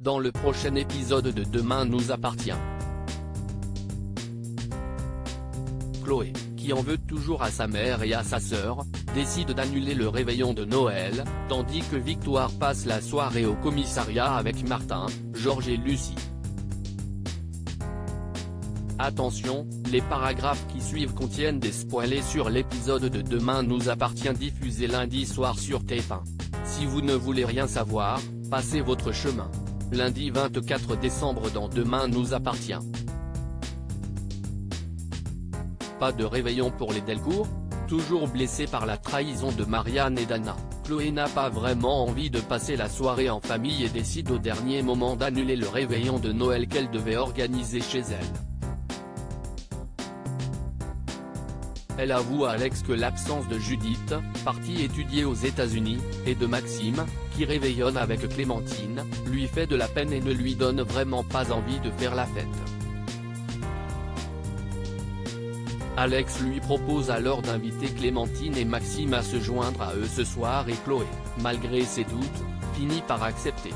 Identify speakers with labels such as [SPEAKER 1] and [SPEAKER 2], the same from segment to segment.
[SPEAKER 1] dans le prochain épisode de Demain nous appartient. Chloé, qui en veut toujours à sa mère et à sa sœur, décide d'annuler le réveillon de Noël, tandis que Victoire passe la soirée au commissariat avec Martin, Georges et Lucie. Attention, les paragraphes qui suivent contiennent des spoilers sur l'épisode de Demain nous appartient diffusé lundi soir sur TF1. Si vous ne voulez rien savoir, passez votre chemin. Lundi 24 décembre dans Demain nous appartient. Pas de réveillon pour les Delcourt? Toujours blessée par la trahison de Marianne et d'Anna, Chloé n'a pas vraiment envie de passer la soirée en famille et décide au dernier moment d'annuler le réveillon de Noël qu'elle devait organiser chez elle. Elle avoue à Alex que l'absence de Judith, partie étudier aux États-Unis, et de Maxime, qui réveillonne avec Clémentine, lui fait de la peine et ne lui donne vraiment pas envie de faire la fête. Alex lui propose alors d'inviter Clémentine et Maxime à se joindre à eux ce soir et Chloé, malgré ses doutes, finit par accepter.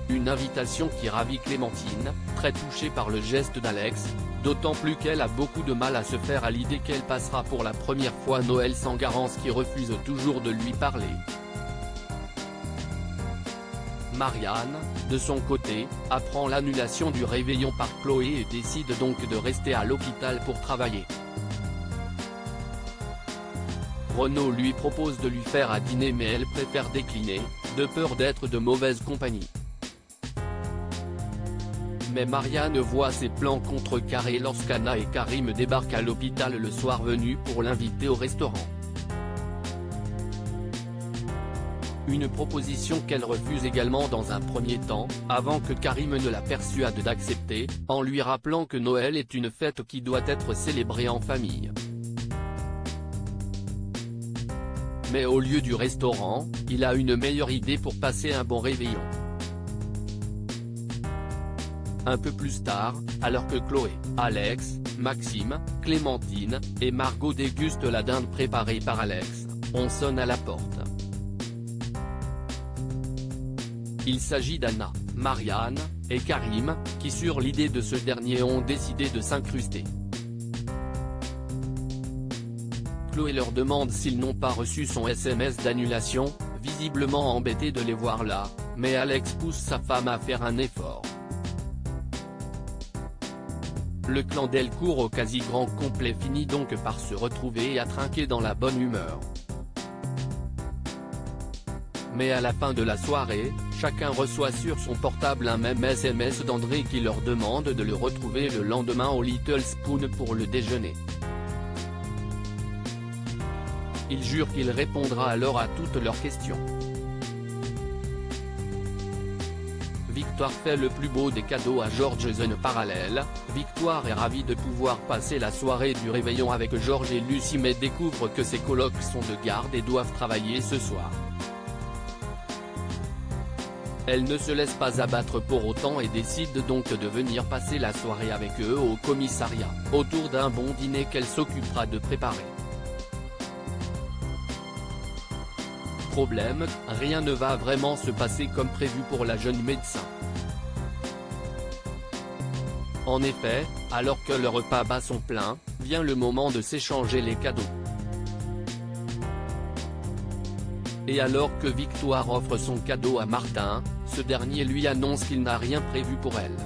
[SPEAKER 1] Une invitation qui ravit Clémentine, très touchée par le geste d'Alex, d'autant plus qu'elle a beaucoup de mal à se faire à l'idée qu'elle passera pour la première fois Noël sans Garance qui refuse toujours de lui parler. Marianne, de son côté, apprend l'annulation du réveillon par Chloé et décide donc de rester à l'hôpital pour travailler. Renaud lui propose de lui faire à dîner mais elle préfère décliner, de peur d'être de mauvaise compagnie. Mais Marianne voit ses plans contrecarrés lorsqu'Anna et Karim débarquent à l'hôpital le soir venu pour l'inviter au restaurant. Une proposition qu'elle refuse également dans un premier temps, avant que Karim ne la persuade d'accepter, en lui rappelant que Noël est une fête qui doit être célébrée en famille. Mais au lieu du restaurant, il a une meilleure idée pour passer un bon réveillon. Un peu plus tard, alors que Chloé, Alex, Maxime, Clémentine, et Margot dégustent la dinde préparée par Alex, on sonne à la porte. Il s'agit d'Anna, Marianne, et Karim, qui sur l'idée de ce dernier ont décidé de s'incruster. Chloé leur demande s'ils n'ont pas reçu son SMS d'annulation, visiblement embêté de les voir là, mais Alex pousse sa femme à faire un effort. Le clan Delcourt au quasi grand complet finit donc par se retrouver et à trinquer dans la bonne humeur. Mais à la fin de la soirée, chacun reçoit sur son portable un même SMS d'André qui leur demande de le retrouver le lendemain au Little Spoon pour le déjeuner. Il jure qu'il répondra alors à toutes leurs questions. Victoire fait le plus beau des cadeaux à Georges. Zone parallèle, Victoire est ravie de pouvoir passer la soirée du réveillon avec Georges et Lucie mais découvre que ses colocs sont de garde et doivent travailler ce soir. Elle ne se laisse pas abattre pour autant et décide donc de venir passer la soirée avec eux au commissariat, autour d'un bon dîner qu'elle s'occupera de préparer. Problème, rien ne va vraiment se passer comme prévu pour la jeune médecin. En effet, alors que le repas bat son plein, vient le moment de s'échanger les cadeaux. Et alors que Victoire offre son cadeau à Martin, ce dernier lui annonce qu'il n'a rien prévu pour elle.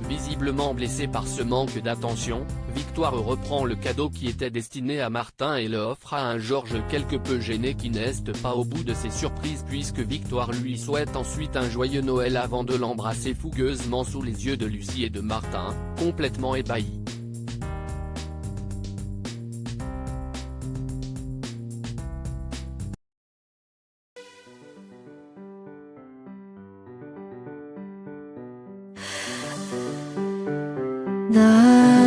[SPEAKER 1] Visiblement blessée par ce manque d'attention, Victoire reprend le cadeau qui était destiné à Martin et le offre à un Georges quelque peu gêné qui n'est pas au bout de ses surprises puisque Victoire lui souhaite ensuite un joyeux Noël avant de l'embrasser fougueusement sous les yeux de Lucie et de Martin, complètement ébahis.
[SPEAKER 2] 나